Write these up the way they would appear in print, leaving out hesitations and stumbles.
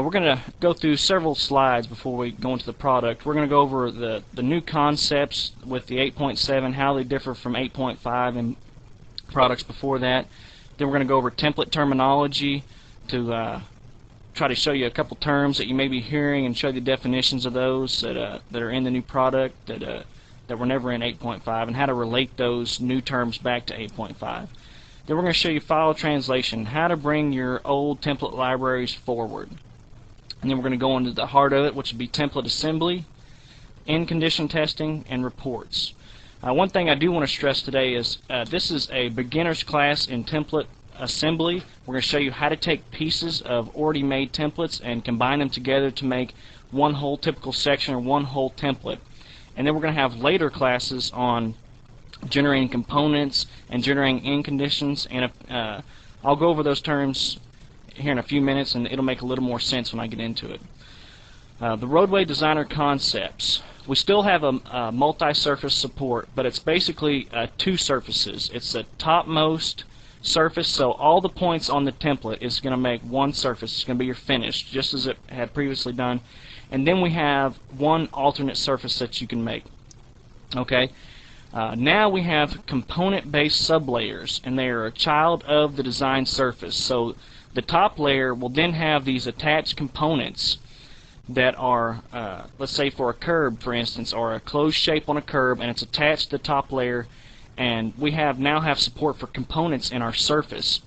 We're going to go through several slides before we go into the product. We're going to go over the new concepts with the 8.7, how they differ from 8.5 and products before that. Then we're going to go over template terminology to try to show you a couple terms that you may be hearing and show you the definitions of those that are in the new product that were never in 8.5, and how to relate those new terms back to 8.5. Then we're going to show you file translation, how to bring your old template libraries forward. And then we're going to go into the heart of it, which would be template assembly, end condition testing, and reports. One thing I do want to stress today is this is a beginner's class in template assembly. We're going to show you how to take pieces of already made templates and combine them together to make one whole typical section or one whole template. And then we're going to have later classes on generating components and generating end conditions, and I'll go over those terms here in a few minutes, and it'll make a little more sense when I get into it. The Roadway Designer concepts. We still have a multi-surface support, but it's basically two surfaces. It's the topmost surface, so all the points on the template is going to make one surface. It's going to be your finish, just as it had previously done. And then we have one alternate surface that you can make. Okay. Now we have component-based sublayers, and they are a child of the design surface. So the top layer will then have these attached components that are, let's say for a curb, for instance, or a closed shape on a curb, and it's attached to the top layer, and we now have support for components in our surface.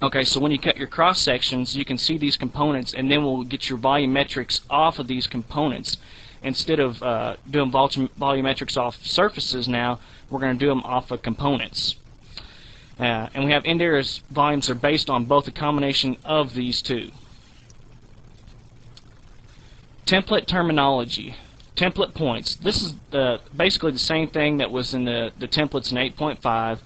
Okay, so when you cut your cross sections, you can see these components, and then we'll get your volumetrics off of these components. Instead of doing volumetrics off surfaces, now we're going to do them off of components. And we have end areas volumes are based on both a combination of these two. Template terminology. Template points. This is basically the same thing that was in the templates in 8.5.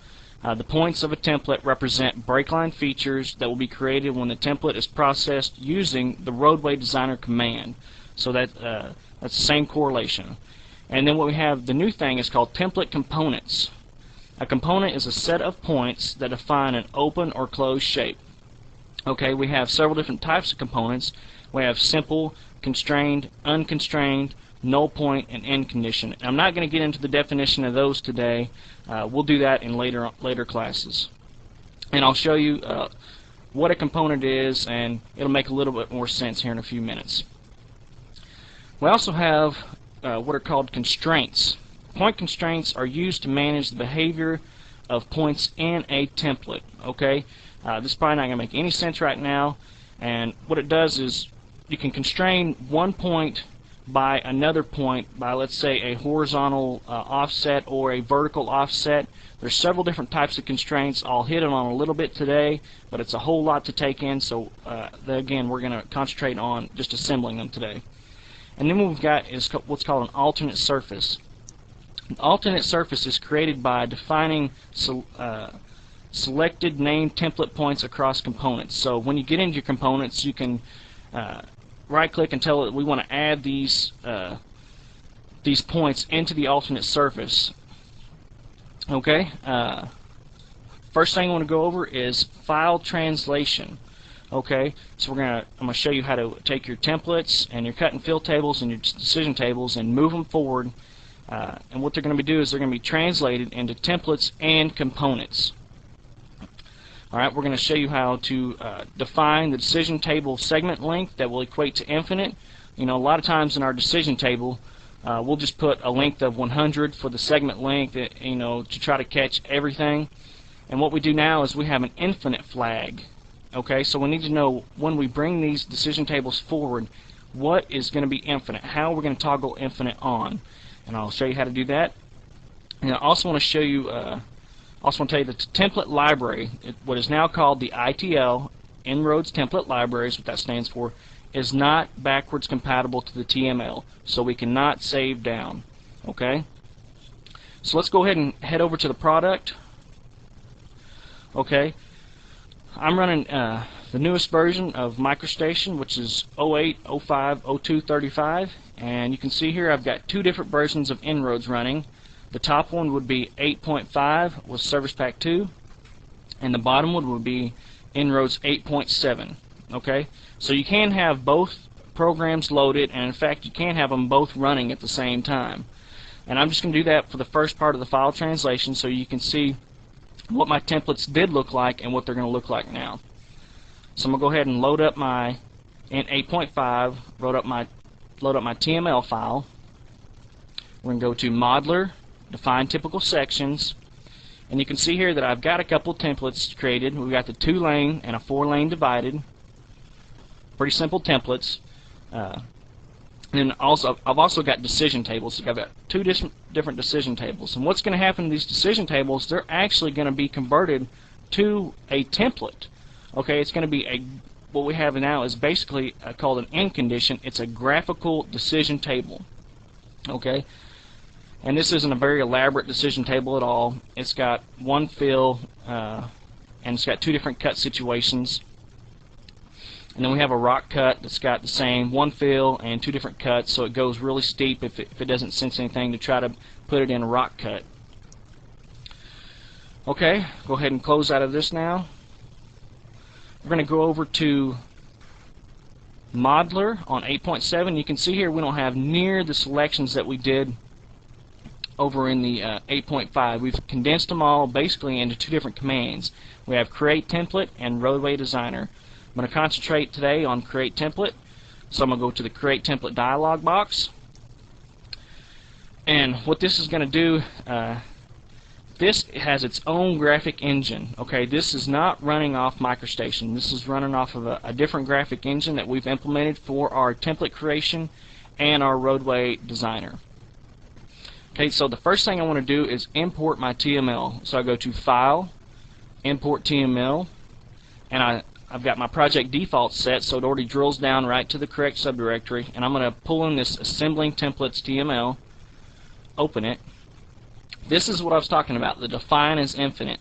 The points of a template represent break line features that will be created when the template is processed using the Roadway Designer command. So that's the same correlation. And then what we have, the new thing is called template components. A component is a set of points that define an open or closed shape. Okay, we have several different types of components. We have simple, constrained, unconstrained, null point, and end condition. I'm not going to get into the definition of those today. We'll do that in later classes. And I'll show you what a component is, and it'll make a little bit more sense here in a few minutes. We also have what are called constraints. Point constraints are used to manage the behavior of points in a template. Okay, this is probably not going to make any sense right now, and what it does is you can constrain one point by another point by, let's say, a horizontal offset or a vertical offset. There's several different types of constraints. I'll hit them on a little bit today, but it's a whole lot to take in, so again, we're going to concentrate on just assembling them today. And then what we've got is what's called an alternate surface. An alternate surface is created by defining selected named template points across components. So when you get into your components, you can right-click and tell it we want to add these points into the alternate surface. Okay. First thing I want to go over is file translation. Okay, so I'm going to show you how to take your templates and your cut and fill tables and your decision tables and move them forward. And what they're going to do is they're going to be translated into templates and components. Alright, we're going to show you how to define the decision table segment length that will equate to infinite. You know, a lot of times in our decision table, we'll just put a length of 100 for the segment length, you know, to try to catch everything. And what we do now is we have an infinite flag. Okay, so we need to know when we bring these decision tables forward, what is going to be infinite, how we're going to toggle infinite on. And I'll show you how to do that. And I also want to show you, also want to tell you that the template library, what is now called the ITL, En-ROADS Template Library is what that stands for, is not backwards compatible to the TML, so we cannot save down. Okay, so let's go ahead and head over to the product. Okay, I'm running the newest version of MicroStation, which is 08, 05, 02, 35, and you can see here I've got two different versions of En-ROADS running. The top one would be 8.5 with Service Pack 2, and the bottom one would be En-ROADS 8.7. Okay, so you can have both programs loaded, and in fact you can have them both running at the same time. And I'm just going to do that for the first part of the file translation so you can see what my templates did look like and what they're going to look like now. So I'm going to go ahead and load up my, in 8.5, load up my TML file. We're going to go to Modeler, Define Typical Sections, and you can see here that I've got a couple templates created. We've got the 2-lane and a 4-lane divided. Pretty simple templates. And also, I've also got decision tables. So I've got 2 different decision tables. And what's going to happen to these decision tables, they're actually going to be converted to a template. Okay, it's going to be what we have now is basically called an end condition. It's a graphical decision table. Okay, and this isn't a very elaborate decision table at all. It's got one fill, and it's got 2 different cut situations. And then we have a rock cut that's got the same one fill and 2 different cuts, so it goes really steep if it doesn't sense anything to try to put it in a rock cut. Okay, go ahead and close out of this now. We're going to go over to Modeler on 8.7. You can see here we don't have near the selections that we did over in the 8.5. We've condensed them all basically into 2 different commands. We have Create Template and Roadway Designer. I'm going to concentrate today on Create Template, so I'm going to go to the Create Template dialog box. And what this is going to do, this has its own graphic engine. Okay, this is not running off MicroStation. This is running off of a different graphic engine that we've implemented for our template creation and our Roadway Designer. Okay, so the first thing I want to do is import my TML. So I go to File, Import TML, and I've got my project default set, so it already drills down right to the correct subdirectory, and I'm going to pull in this Assembling Templates TML, open it. This is what I was talking about. The define is infinite.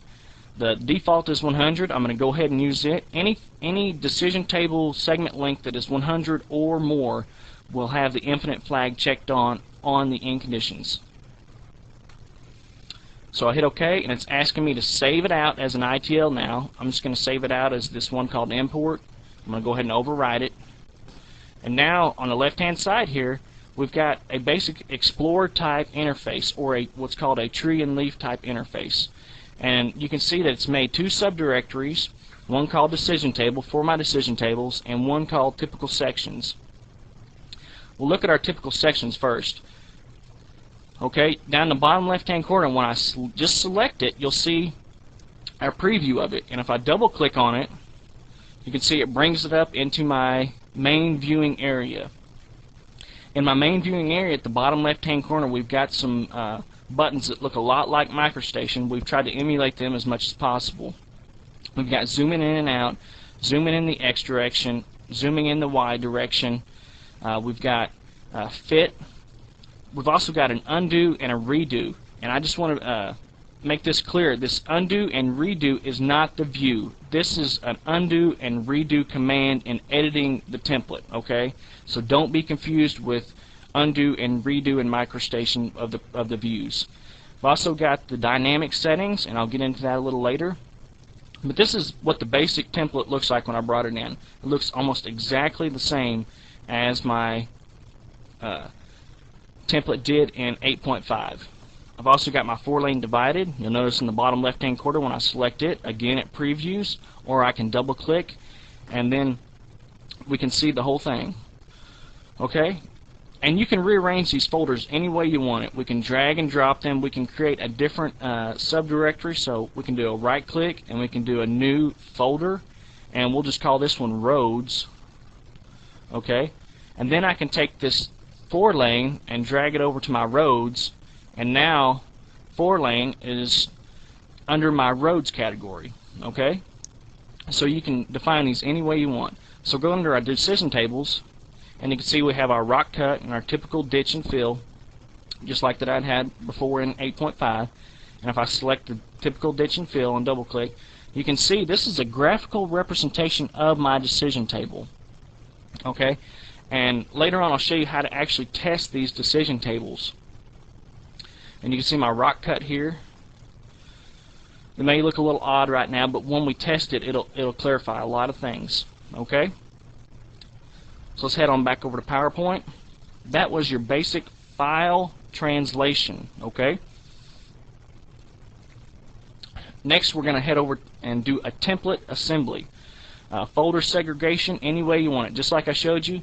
The default is 100. I'm going to go ahead and use it. Any decision table segment length that is 100 or more will have the infinite flag checked on the end conditions. So I hit OK, and it's asking me to save it out as an ITL now. I'm just going to save it out as this one called import. I'm going to go ahead and override it. And now on the left-hand side here, we've got a basic Explorer type interface, or what's called a tree and leaf type interface. And you can see that it's made 2 subdirectories, one called Decision Table for my decision tables, and one called Typical Sections. We'll look at our typical sections first. Okay, down the bottom left-hand corner, when I just select it, you'll see our preview of it. And if I double-click on it, you can see it brings it up into my main viewing area. In my main viewing area, at the bottom left-hand corner, we've got some buttons that look a lot like MicroStation. We've tried to emulate them as much as possible. We've got zooming in and out, zooming in the X direction, zooming in the Y direction. We've got fit. We've also got an undo and a redo, and I just want to make this clear. This undo and redo is not the view. This is an undo and redo command in editing the template, okay? So don't be confused with undo and redo in MicroStation of the views. I've also got the dynamic settings, and I'll get into that a little later. But this is what the basic template looks like when I brought it in. It looks almost exactly the same as my template did in 8.5. I've also got my 4-lane divided. You'll notice in the bottom left-hand corner when I select it, again it previews, or I can double-click, and then we can see the whole thing. Okay? And you can rearrange these folders any way you want it. We can drag and drop them. We can create a different subdirectory, so we can do a right-click, and we can do a new folder, and we'll just call this one Roads. Okay? And then I can take this 4-lane and drag it over to my Roads, and now 4-lane is under my Roads category. Okay, so you can define these any way you want. So go under our decision tables, and you can see we have our rock cut and our typical ditch and fill, just like that I'd had before in 8.5. And if I select the typical ditch and fill and double click, you can see this is a graphical representation of my decision table. Okay, and later on I'll show you how to actually test these decision tables. And you can see my rock cut here. It may look a little odd right now, but when we test it, it'll clarify a lot of things. Okay, so let's head on back over to PowerPoint. That was your basic file translation. Okay, next we're going to head over and do a template assembly. Folder segregation any way you want it, just like I showed you.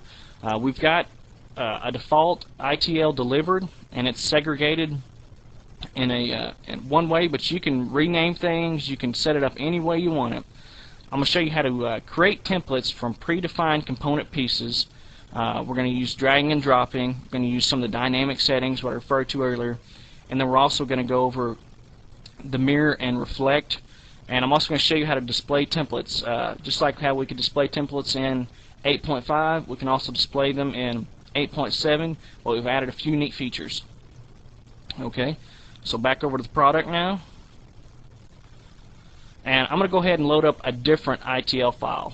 We've got a default ITL delivered, and it's segregated in one way, but you can rename things, you can set it up any way you want it. I'm going to show you how to create templates from predefined component pieces. We're going to use dragging and dropping. We're going to use some of the dynamic settings, what I referred to earlier, and then we're also going to go over the mirror and reflect. And I'm also going to show you how to display templates. Just like how we could display templates in 8.5, we can also display them in 8.7. Well, we've added a few neat features. Okay, so back over to the product now. And I'm going to go ahead and load up a different ITL file.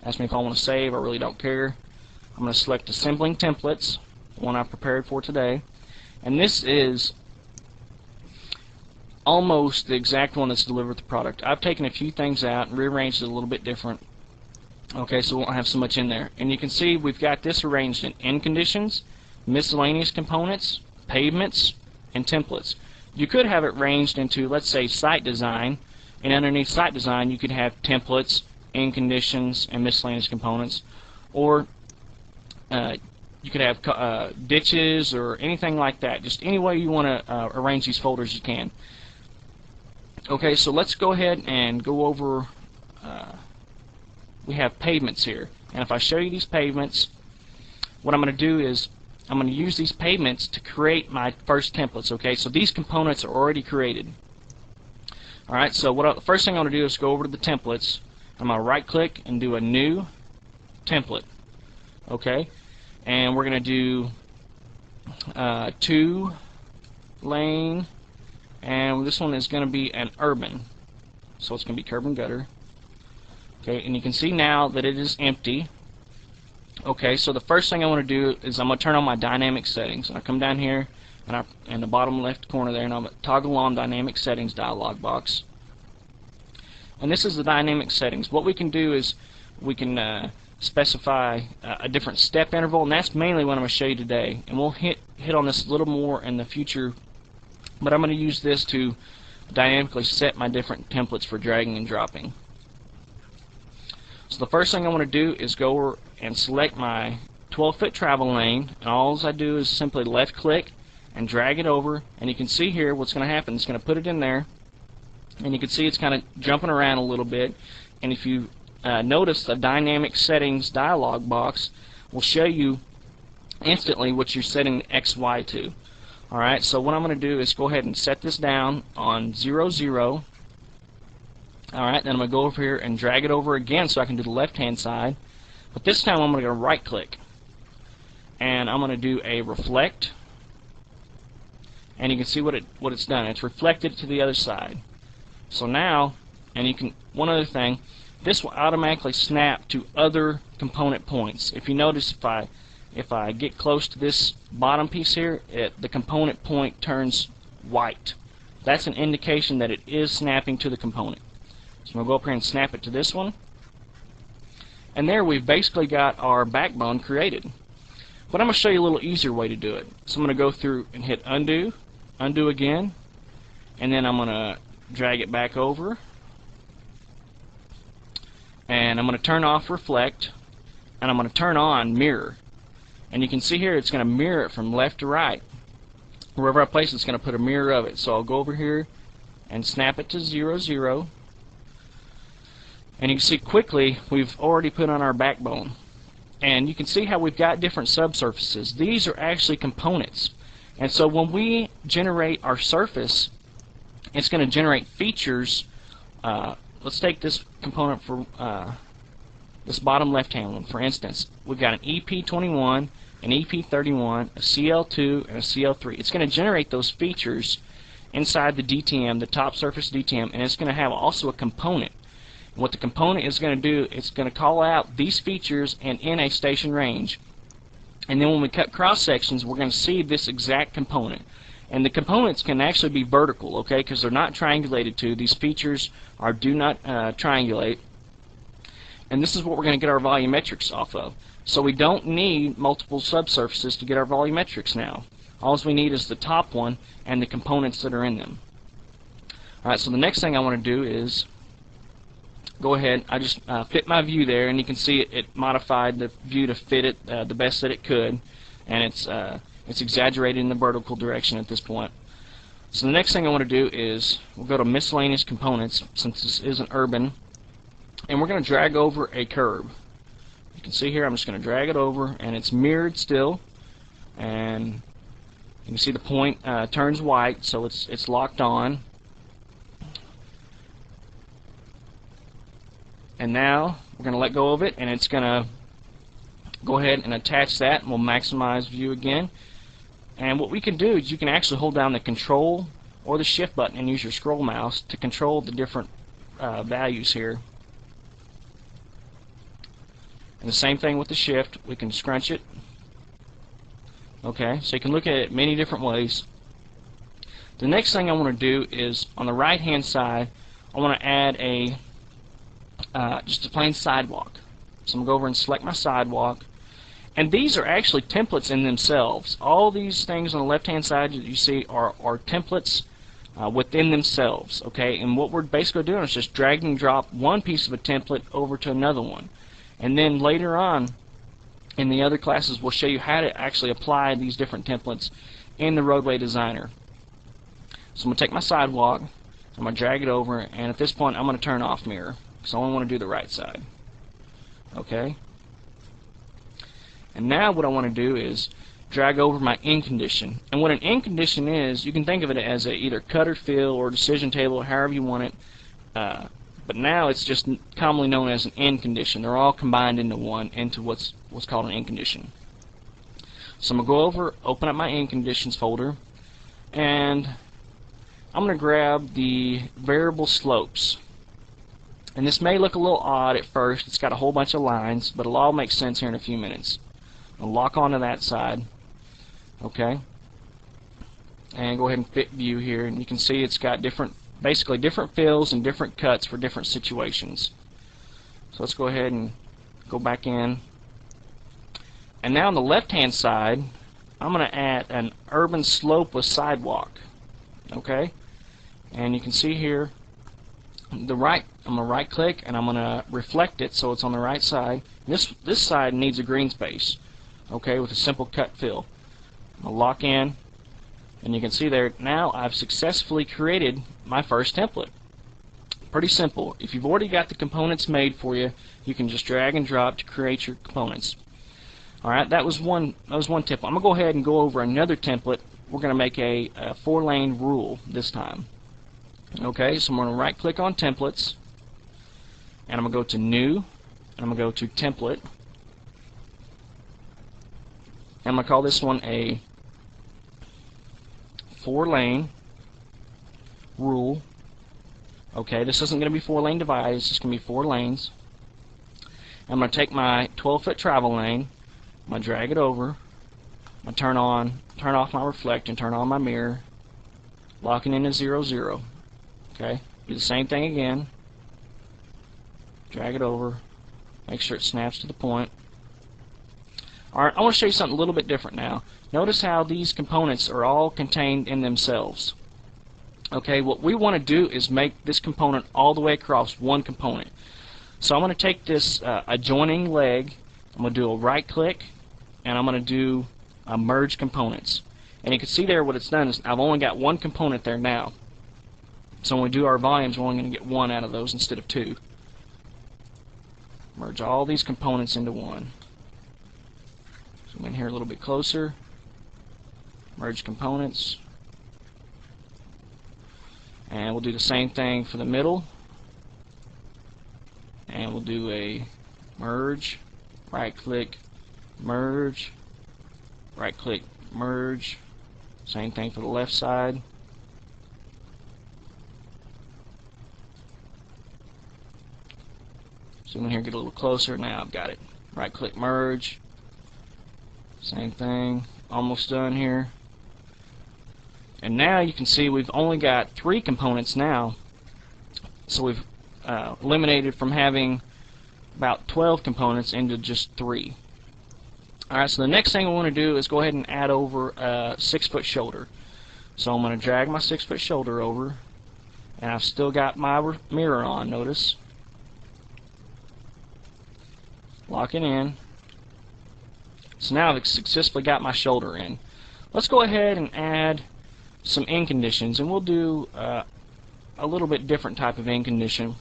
Ask me if I want to save. I really don't care. I'm going to select Assembling Templates, the one I prepared for today. And this is almost the exact one that's delivered with the product. I've taken a few things out and rearranged it a little bit different. Okay, so we won't have so much in there. And you can see we've got this arranged in end conditions, miscellaneous components, pavements, and templates. You could have it ranged into, let's say, site design, and underneath site design you could have templates, end conditions, and miscellaneous components. Or you could have ditches or anything like that. Just any way you want to arrange these folders, you can. Okay, so let's go ahead and go over, we have pavements here. And if I show you these pavements, what I'm going to do is I'm going to use these pavements to create my first templates. Okay, so these components are already created. Alright, so the first thing I'm going to do is go over to the templates. I'm going to right click and do a new template. Okay, and we're going to do 2 lane, and this one is going to be an urban, so it's going to be curb and gutter. Okay, and you can see now that it is empty. Okay, so the first thing I want to do is I'm going to turn on my dynamic settings. And I come down here and in the bottom left corner there, and I'm going to toggle on dynamic settings dialog box. And this is the dynamic settings. What we can do is we can specify a different step interval, and that's mainly what I'm going to show you today. And we'll hit on this a little more in the future, but I'm going to use this to dynamically set my different templates for dragging and dropping. So the first thing I want to do is go over and select my 12-foot travel lane, and all I do is simply left click and drag it over, and you can see here what's going to happen. It's going to put it in there, and you can see it's kind of jumping around a little bit. And if you notice, the dynamic settings dialog box will show you instantly what you're setting the XY to. Alright, so what I'm going to do is go ahead and set this down on 0, 0. Alright, then I'm going to go over here and drag it over again so I can do the left hand side. But this time I'm going to go right click, and I'm going to do a reflect, and you can see what it's done. It's reflected to the other side. So now, and you can, one other thing, this will automatically snap to other component points. If you notice, if I get close to this bottom piece here, the component point turns white. That's an indication that it is snapping to the component. So we'll go up here and snap it to this one. And there we've basically got our backbone created. But I'm going to show you a little easier way to do it. So I'm going to go through and hit undo, undo again, and then I'm going to drag it back over, and I'm going to turn off reflect, and I'm going to turn on mirror. And you can see here it's going to mirror it from left to right. Wherever I place it, it's going to put a mirror of it. So I'll go over here and snap it to 0, 0. And you can see quickly we've already put on our backbone. And you can see how we've got different subsurfaces. These are actually components. And so when we generate our surface, it's going to generate features. Let's take this component for this bottom left hand one. For instance, we've got an EP21, an EP31, a CL2, and a CL3. It's going to generate those features inside the DTM, the top surface DTM, and it's going to have also a component. What the component is going to do, it's going to call out these features and in a station range. And then when we cut cross sections, we're going to see this exact component. And the components can actually be vertical, okay, because they're not triangulated to. These features do not triangulate. And this is what we're going to get our volumetrics off of. So we don't need multiple subsurfaces to get our volumetrics now. All we need is the top one and the components that are in them. Alright, so the next thing I want to do is go ahead. I just fit my view there, and you can see it modified the view to fit it the best that it could, and it's exaggerated in the vertical direction at this point. So the next thing I want to do is we'll go to miscellaneous components, since this is an urban, and we're going to drag over a curb. You can see here I'm just going to drag it over, and it's mirrored still, and you can see the point turns white, so it's locked on. And now we're going to let go of it, and it's going to go ahead and attach that, and we'll maximize view again. And what we can do is you can actually hold down the control or the shift button and use your scroll mouse to control the different values here. And the same thing with the shift, we can scrunch it. Okay, so you can look at it many different ways. The next thing I want to do is on the right hand side I want to add a just a plain sidewalk. So I'm going to go over and select my sidewalk, and these are actually templates in themselves. All these things on the left hand side that you see are templates within themselves, okay? And what we're basically doing is just drag and drop one piece of a template over to another one, and then later on in the other classes we'll show you how to actually apply these different templates in the Roadway Designer. So I'm going to take my sidewalk, I'm going to drag it over, and at this point I'm going to turn off mirror. So I only want to do the right side. Okay? And now what I want to do is drag over my end condition. And what an end condition is, you can think of it as a either cut or fill or decision table, however you want it. But now it's just commonly known as an end condition. They're all combined into one, into what's called an end condition. So I'm going to go over, open up my end conditions folder, and I'm going to grab the variable slopes. And this may look a little odd at first. It's got a whole bunch of lines, but it'll all make sense here in a few minutes. I'll lock onto that side. Okay. And go ahead and fit view here, and you can see it's got basically different fills and different cuts for different situations. So let's go ahead and go back in. And now on the left hand side I'm going to add an urban slope with sidewalk. Okay. And you can see here I'm going to right click and I'm going to reflect it so it's on the right side. This side needs a green space, okay, with a simple cut fill. I'm going to lock in, and you can see there now I've successfully created my first template. Pretty simple. If you've already got the components made for you, you can just drag and drop to create your components. Alright, that was one tip. I'm going to go ahead and go over another template. We're going to make a 4-lane rule this time. Okay, so I'm going to right click on templates, and I'm going to go to new, and I'm going to go to template, and I'm going to call this one a 4-lane rule. Okay, this isn't going to be 4-lane divide, it's just going to be 4 lanes. I'm going to take my 12-foot travel lane, I'm going to drag it over, I'm going to turn off my reflect and turn on my mirror, locking into 0, 0. Okay, do the same thing again. Drag it over. Make sure it snaps to the point. Alright, I want to show you something a little bit different now. Notice how these components are all contained in themselves. Okay, what we want to do is make this component all the way across one component. So I'm going to take this adjoining leg, I'm going to do a right click, and I'm going to do merge components. And you can see there what it's done is I've only got one component there now. So when we do our volumes, we're only going to get one out of those instead of 2. Merge all these components into one. Zoom in here a little bit closer. Merge components. And we'll do the same thing for the middle. And we'll do a merge, right click, merge, right click, merge. Same thing for the left side. Zoom in here, get a little closer. Now I've got it. Right click, merge. Same thing. Almost done here. And And now you can see we've only got 3 components now, so we've eliminated from having about 12 components into just 3. Alright, so the next thing we want to do is go ahead and add over a 6-foot shoulder. So I'm going to drag my 6-foot shoulder over, and I've still got my mirror on, notice. Lock it in. So now I've successfully got my shoulder in. Let's go ahead and add some end conditions, and we'll do a little bit different type of end condition.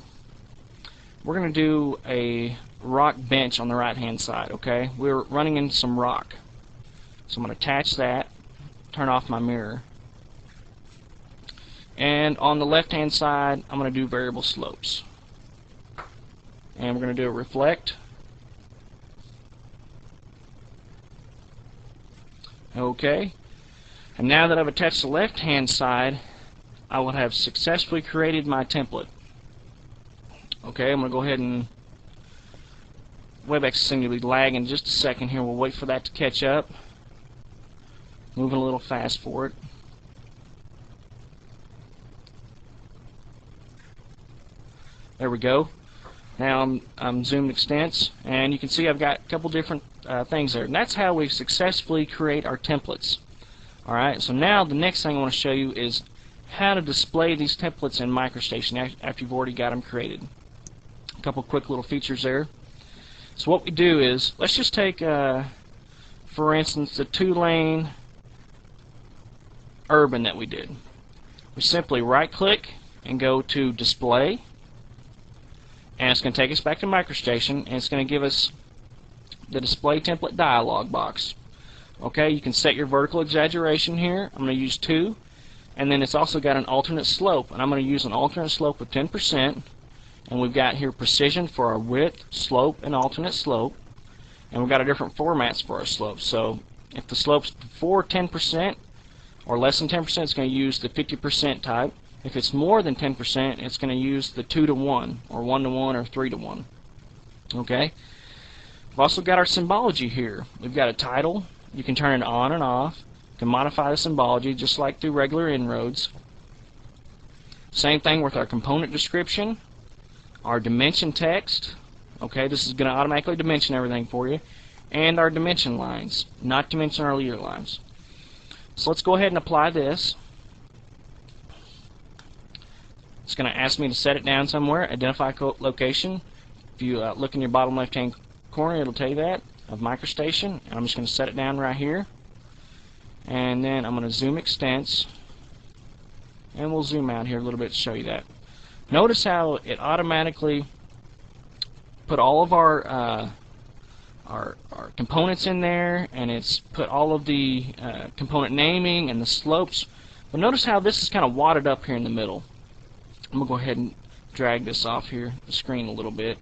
We're going to do a rock bench on the right hand side, okay? We're running into some rock. So I'm going to attach that, turn off my mirror. And on the left hand side, I'm going to do variable slopes. And we're going to do a reflect. Okay. And now that I've attached the left hand side, I will have successfully created my template. Okay, I'm going to go ahead and WebEx is going to be lagging just a second here. We'll wait for that to catch up. Moving a little fast for it. There we go. Now I'm zoomed extents, and you can see I've got a couple different things there. And that's how we successfully create our templates. Alright, so now the next thing I want to show you is how to display these templates in MicroStation after you've already got them created. A couple quick little features there. So what we do is, let's just take, for instance, the 2-lane urban that we did. We simply right-click and go to Display, and it's going to take us back to MicroStation, and it's going to give us the Display Template dialog box. Okay, you can set your vertical exaggeration here. I'm going to use 2, and then it's also got an alternate slope, and I'm going to use an alternate slope of 10%. And we've got here precision for our width, slope, and alternate slope. And we've got a different formats for our slopes. So if the slope's before 10% or less than 10%, it's going to use the 50% type. If it's more than 10%, it's going to use the 2-to-1 or 1-to-1 or 3-to-1. Okay? We've also got our symbology here. We've got a title. You can turn it on and off. You can modify the symbology just like through regular inroads. Same thing with our component description. Our dimension text, okay, this is going to automatically dimension everything for you, and our dimension lines, not to mention our leader lines. So let's go ahead and apply this. It's going to ask me to set it down somewhere, identify location. If you look in your bottom left hand corner, it'll tell you that, of MicroStation, and I'm just going to set it down right here. And then I'm going to zoom extents, and we'll zoom out here a little bit to show you that. Notice how it automatically put all of our components in there, and it's put all of the component naming and the slopes. But notice how this is kind of wadded up here in the middle. I'm going to go ahead and drag this off here the screen a little bit.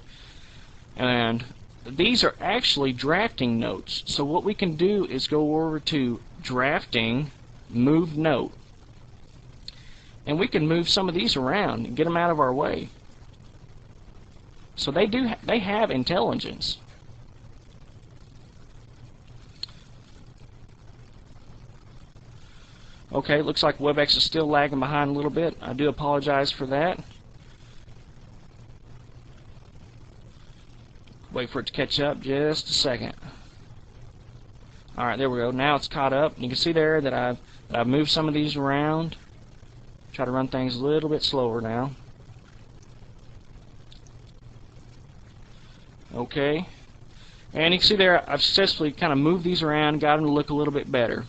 And these are actually drafting notes. So what we can do is go over to Drafting, Move Note. And we can move some of these around and get them out of our way. So they have intelligence. Okay, looks like WebEx is still lagging behind a little bit. I do apologize for that. Wait for it to catch up just a second. Alright, there we go. Now it's caught up. You can see there that I've moved some of these around. Try to run things a little bit slower now. Okay. And you can see there I've successfully kind of moved these around and got them to look a little bit better.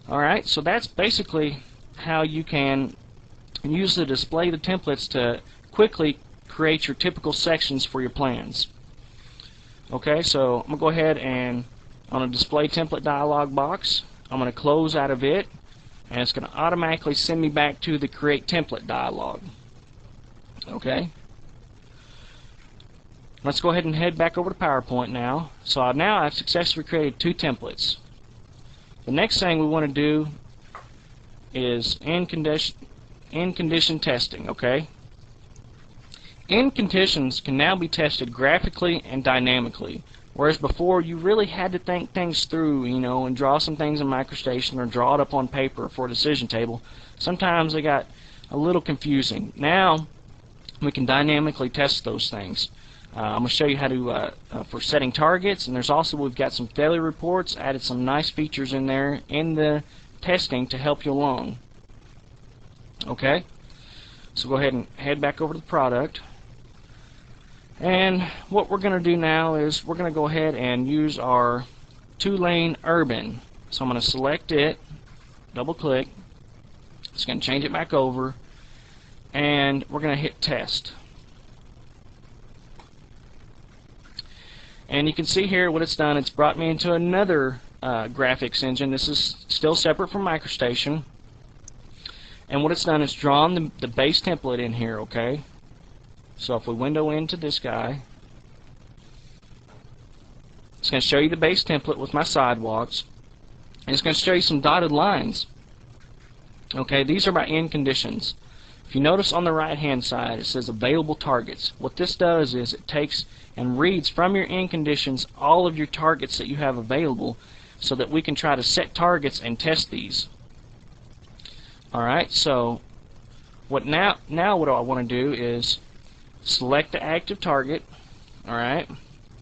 Alright, so that's basically how you can use the display the templates to quickly create your typical sections for your plans. Okay, so I'm going to go ahead and on a display template dialog box, I'm going to close out of it, and it's going to automatically send me back to the create template dialog. Okay. Let's go ahead and head back over to PowerPoint now. So now I've successfully created 2 templates. The next thing we want to do is end condition testing. Okay. End conditions can now be tested graphically and dynamically. Whereas before, you really had to think things through, you know, and draw some things in MicroStation or draw it up on paper for a decision table. Sometimes they got a little confusing. Now, we can dynamically test those things. I'm going to show you how to, for setting targets, and there's also, we've got some failure reports, added some nice features in there in the testing to help you along. Okay? So go ahead and head back over to the product. And what we're going to do now is we're going to go ahead and use our 2-lane urban. So I'm going to select it, double click, it's going to change it back over, and we're going to hit test. And you can see here what it's done. It's brought me into another graphics engine. This is still separate from MicroStation. And what it's done is drawn the base template in here, okay? So if we window into this guy, it's going to show you the base template with my sidewalks. And it's going to show you some dotted lines. Okay, these are my end conditions. If you notice on the right hand side, it says available targets. What this does is it takes and reads from your end conditions all of your targets that you have available so that we can try to set targets and test these. Alright, so what now what I want to do is select the active target, alright,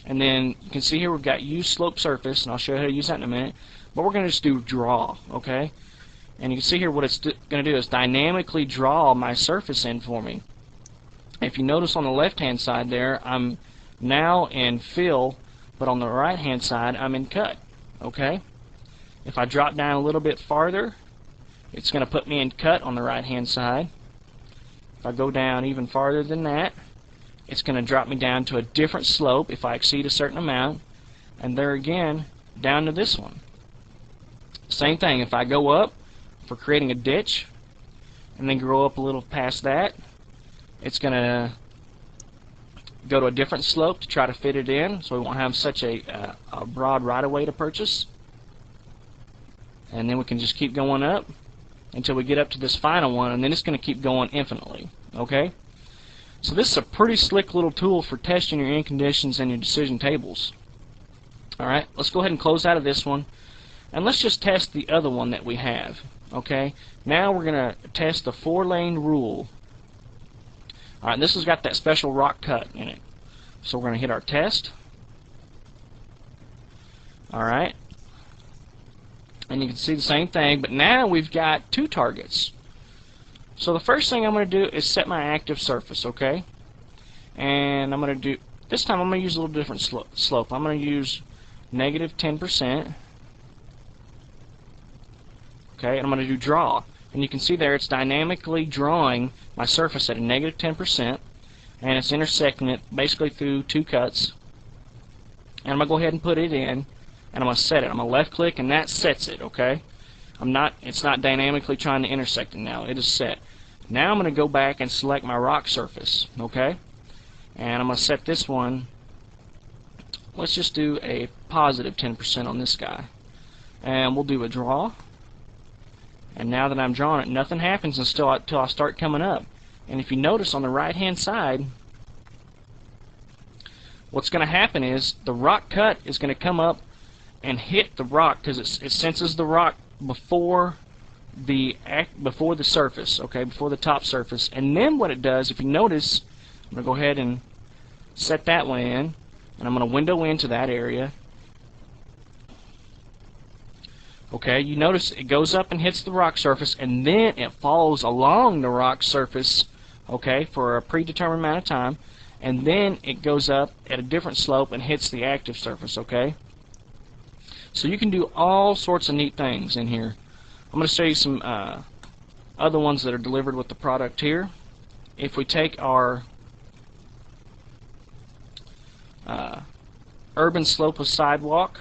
and then you can see here we've got use slope surface, and I'll show you how to use that in a minute, but we're going to just do draw, okay? And you can see here what it's going to do is dynamically draw my surface in for me. If you notice on the left hand side there, I'm now in fill, but on the right hand side I'm in cut, okay? If I drop down a little bit farther, it's going to put me in cut on the right hand side. If I go down even farther than that, it's going to drop me down to a different slope if I exceed a certain amount, and there again down to this one. Same thing, if I go up for creating a ditch and then go up a little past that, it's going to go to a different slope to try to fit it in so we won't have such a broad right-of-way to purchase. And then we can just keep going up until we get up to this final one, and then it's going to keep going infinitely. Okay? So this is a pretty slick little tool for testing your end conditions and your decision tables. Alright, let's go ahead and close out of this one, and let's just test the other one that we have. Okay? Now we're going to test the 4-lane rule. Alright, this has got that special rock cut in it. So we're going to hit our test. Alright. And you can see the same thing, but now we've got 2 targets. So the first thing I'm going to do is set my active surface, okay? And I'm going to do, this time I'm going to use a little different slope. I'm going to use negative 10%. Okay, and I'm going to do draw. And you can see there it's dynamically drawing my surface at a negative 10%, and it's intersecting it basically through 2 cuts. And I'm going to go ahead and put it in, and I'm going to set it. I'm going to left click, and that sets it, okay? It's not dynamically trying to intersect it now. It is set. Now I'm going to go back and select my rock surface, okay? And I'm going to set this one, let's just do a positive 10% on this guy. And we'll do a draw. And now that I'm drawing it, nothing happens until I start coming up. And if you notice on the right hand side, what's going to happen is the rock cut is going to come up and hit the rock because it senses the rock before the surface, okay, before the top surface. And then what it does, if you notice, I'm going to go ahead and set that one in, and I'm going to window into that area. Okay, you notice it goes up and hits the rock surface, and then it follows along the rock surface, okay, for a predetermined amount of time, and then it goes up at a different slope and hits the active surface, okay? So you can do all sorts of neat things in here. I'm going to show you some other ones that are delivered with the product here. If we take our urban slope of sidewalk,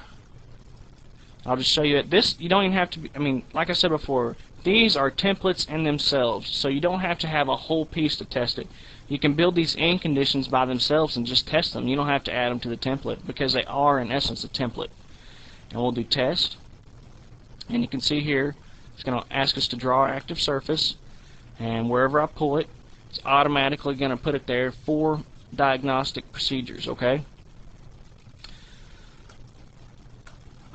I'll just show you that this, you don't even have to be, I mean, like I said before, these are templates in themselves, so you don't have to have a whole piece to test it. You can build these end conditions by themselves and just test them. You don't have to add them to the template because they are, in essence, a template. And we'll do test, and you can see here it's going to ask us to draw our active surface, and wherever I pull it, it's automatically going to put it there for diagnostic procedures, okay?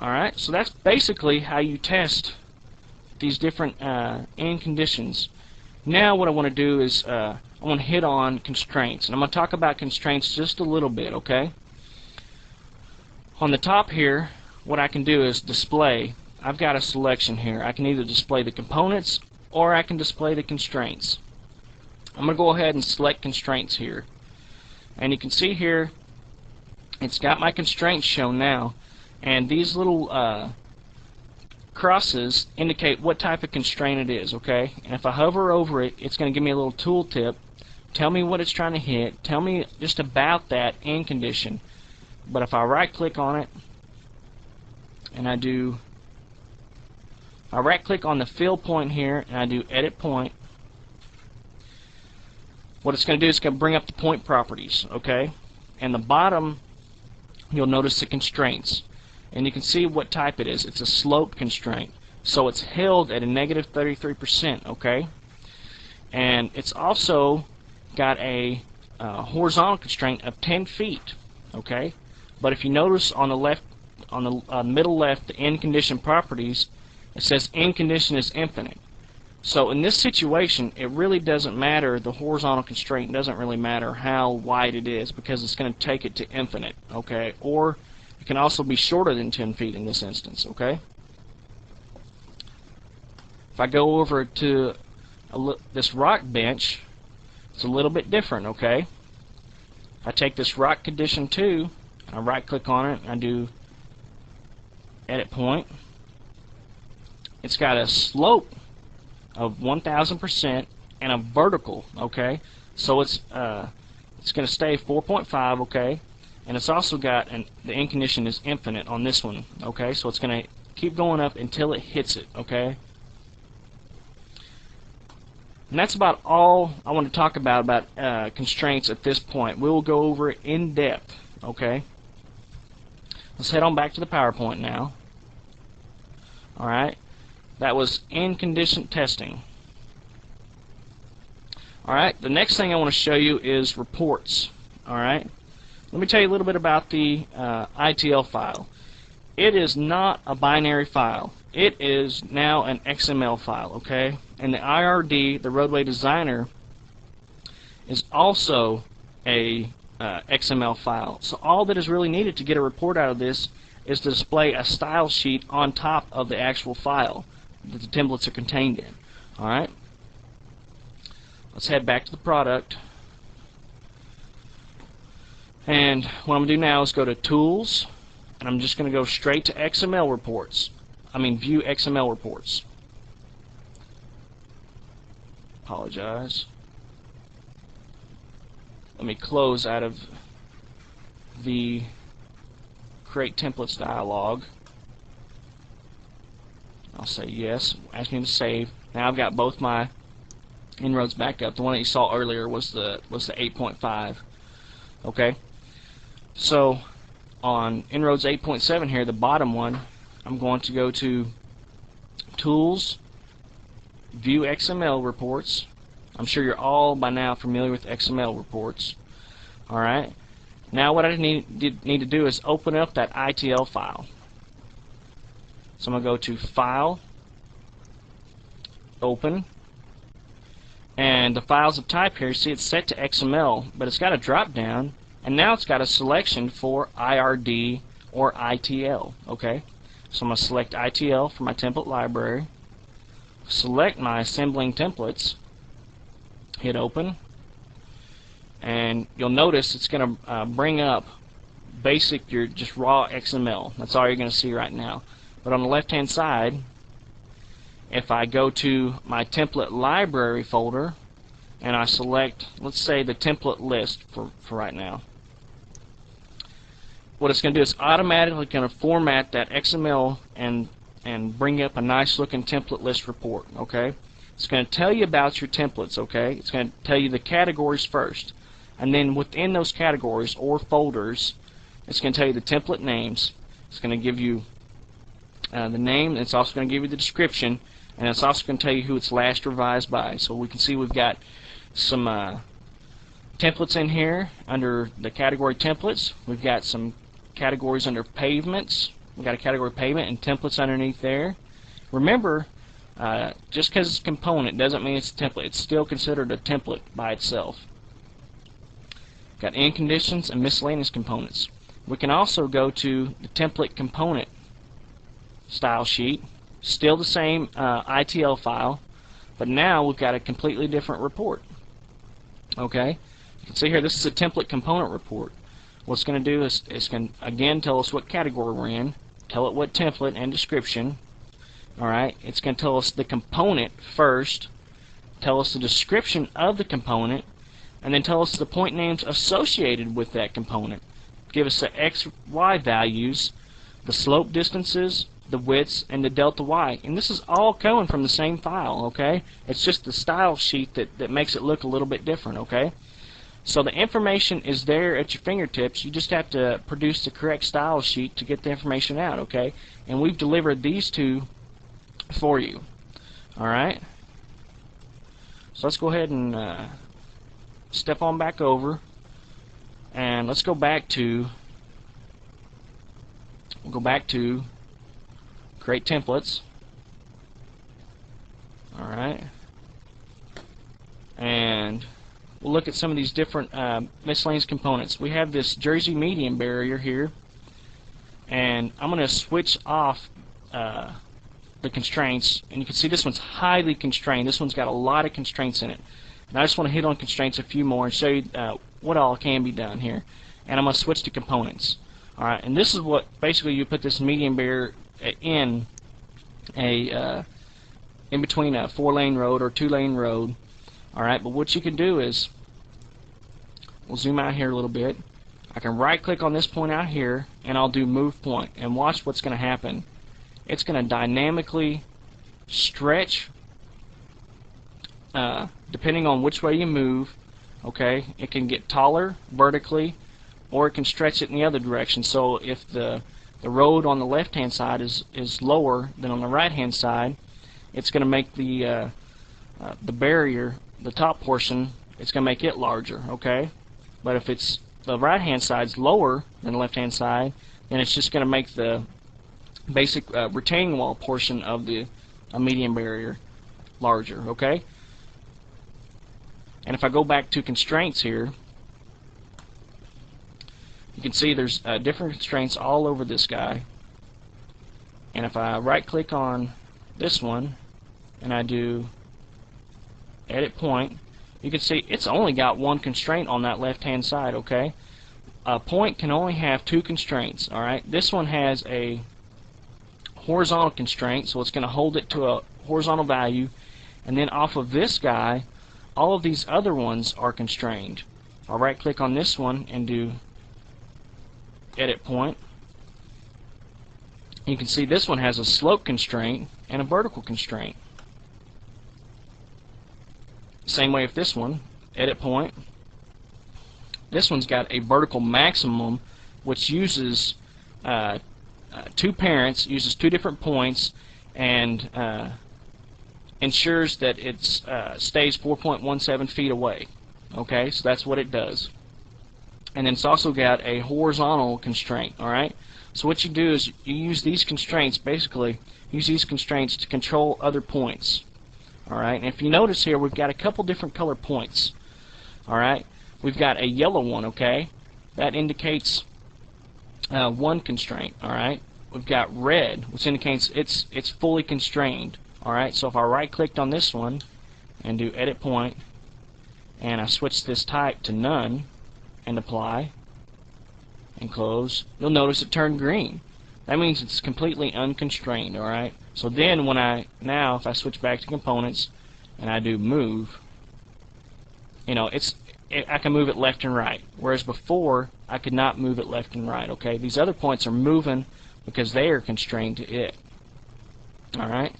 Alright, so that's basically how you test these different end conditions. Now what I want to do is I want to hit on constraints, and I'm going to talk about constraints just a little bit, okay? On the top here, what I can do is display. I've got a selection here. I can either display the components or I can display the constraints. I'm going to go ahead and select constraints here, and you can see here it's got my constraints shown now, and these little crosses indicate what type of constraint it is, okay? And if I hover over it, it's going to give me a little tooltip, tell me what it's trying to hit, tell me just about that end condition. But if I right click on it and I right click on the fill point here and I do edit point, what it's going to do is it's going to bring up the point properties, okay? And the bottom, you'll notice the constraints, and you can see what type it is. It's a slope constraint, so it's held at a negative 33%, okay? And it's also got a horizontal constraint of 10 feet, okay? But if you notice on the left, on the middle left, the end condition properties, it says end condition is infinite. So in this situation, it really doesn't matter, the horizontal constraint doesn't really matter how wide it is, because it's going to take it to infinite, okay? Or it can also be shorter than 10 feet in this instance, okay? If I go over to this rock bench, it's a little bit different, okay? If I take this rock condition 2, and I right click on it and I do edit point, it's got a slope of 1000% and a vertical, okay? So it's going to stay 4.5, okay? And it's also got the end condition is infinite on this one, okay? So it's going to keep going up until it hits it, okay? And that's about all I want to talk about constraints at this point. We will go over it in depth, okay? Let's head on back to the PowerPoint now. Alright, that was end condition testing. Alright, the next thing I want to show you is reports. Alright, let me tell you a little bit about the ITL file. It is not a binary file. It is now an XML file, okay? And the IRD, the Roadway Designer, is also a XML file. So all that is really needed to get a report out of this is to display a style sheet on top of the actual file that the templates are contained in. Alright, let's head back to the product, and what I'm going to do now is go to Tools, and I'm just going to go straight to XML reports. View XML reports. Apologize. Let me close out of the Create Templates dialog. I'll say yes, ask me to save. Now I've got both my inroads back up. The one that you saw earlier was the 8.5. Okay, so on inroads 8.7 here, the bottom one, I'm going to go to Tools, View XML Reports. I'm sure you're all by now familiar with XML reports. Alright, now what I need to do is open up that ITL file. So I'm going to go to File, Open, and the files of type here, see it's set to XML, but it's got a drop down, and now it's got a selection for IRD or ITL. Okay, so I'm going to select ITL for my template library, select my assembling templates, hit open, and you'll notice it's going to bring up basic, your just raw XML. That's all you're going to see right now. But on the left hand side, if I go to my template library folder and I select, let's say, the template list for right now, what it's going to do is automatically going to format that XML and bring up a nice looking template list report. Okay, it's going to tell you about your templates. Okay, it's going to tell you the categories first, and then within those categories or folders, it's going to tell you the template names. It's going to give you the name. It's also going to give you the description, and it's also going to tell you who it's last revised by. So we can see we've got some templates in here under the category templates. We've got some categories under pavements. We got a category payment and templates underneath there. Remember, just because it's a component doesn't mean it's a template. It's still considered a template by itself. Got end conditions and miscellaneous components. We can also go to the template component style sheet. Still the same ITL file, but now we've got a completely different report. Okay, you can see here this is a template component report. What it's going to do is it's going to again tell us what category we're in, tell it what template and description. Alright, it's going to tell us the component first, tell us the description of the component, and then tell us the point names associated with that component. Give us the X, Y values, the slope distances, the widths, and the delta Y. And this is all coming from the same file, okay? It's just the style sheet that makes it look a little bit different, okay? So the information is there at your fingertips. You just have to produce the correct style sheet to get the information out, okay? And we've delivered these two for you. Alright? So let's go ahead and step on back over, and let's go back to create templates. Alright, and we'll look at some of these different miscellaneous components. We have this Jersey median barrier here, and I'm going to switch off the constraints, and you can see this one's highly constrained. This one's got a lot of constraints in it. And I just want to hit on constraints a few more and show you what all can be done here. And I'm going to switch to components. Alright, and this is what basically you put this median barrier in between a 4-lane road or 2-lane road. Alright, but what you can do is, we'll zoom out here a little bit. I can right click on this point out here and I'll do move point, and watch what's going to happen. It's going to dynamically stretch depending on which way you move. Okay, it can get taller vertically, or it can stretch it in the other direction. So if the road on the left hand side is lower than on the right hand side, it's going to make the barrier, the top portion, it's going to make it larger. Okay, but if it's the right hand side's lower than the left hand side, then it's just going to make the basic retaining wall portion of the median barrier larger. Okay, and if I go back to constraints here, you can see there's different constraints all over this guy. And if I right click on this one and I do edit point, you can see it's only got one constraint on that left hand side. Okay, a point can only have two constraints. Alright, this one has a horizontal constraint, so it's going to hold it to a horizontal value, and then off of this guy all of these other ones are constrained. I'll right click on this one and do edit point. You can see this one has a slope constraint and a vertical constraint. Same way with this one, edit point. This one's got a vertical maximum, which uses two parents, uses two different points, and ensures that it stays 4.17 feet away. Okay, so that's what it does. And then it's also got a horizontal constraint. Alright, so what you do is you use these constraints, basically use these constraints to control other points. Alright, and if you notice here, we've got a couple different color points. Alright, we've got a yellow one. Okay, that indicates one constraint. Alright, we've got red, which indicates it's fully constrained. Alright, so if I right clicked on this one and do edit point, and I switch this type to none and apply and close, you'll notice it turned green. That means it's completely unconstrained. Alright, so then when if I switch back to components and I do move, you know, I can move it left and right, whereas before I could not move it left and right. Okay, these other points are moving because they are constrained to it. Alright,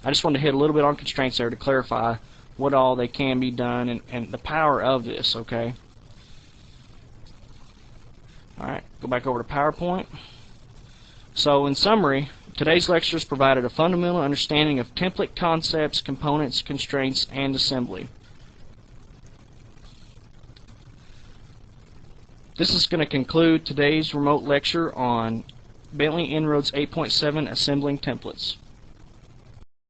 I just wanted to hit a little bit on constraints there to clarify what all they can be done and the power of this. Okay, alright, go back over to PowerPoint. So in summary, today's lecture has provided a fundamental understanding of template concepts, components, constraints, and assembly. This is going to conclude today's remote lecture on Bentley Inroads 8.7 assembling templates.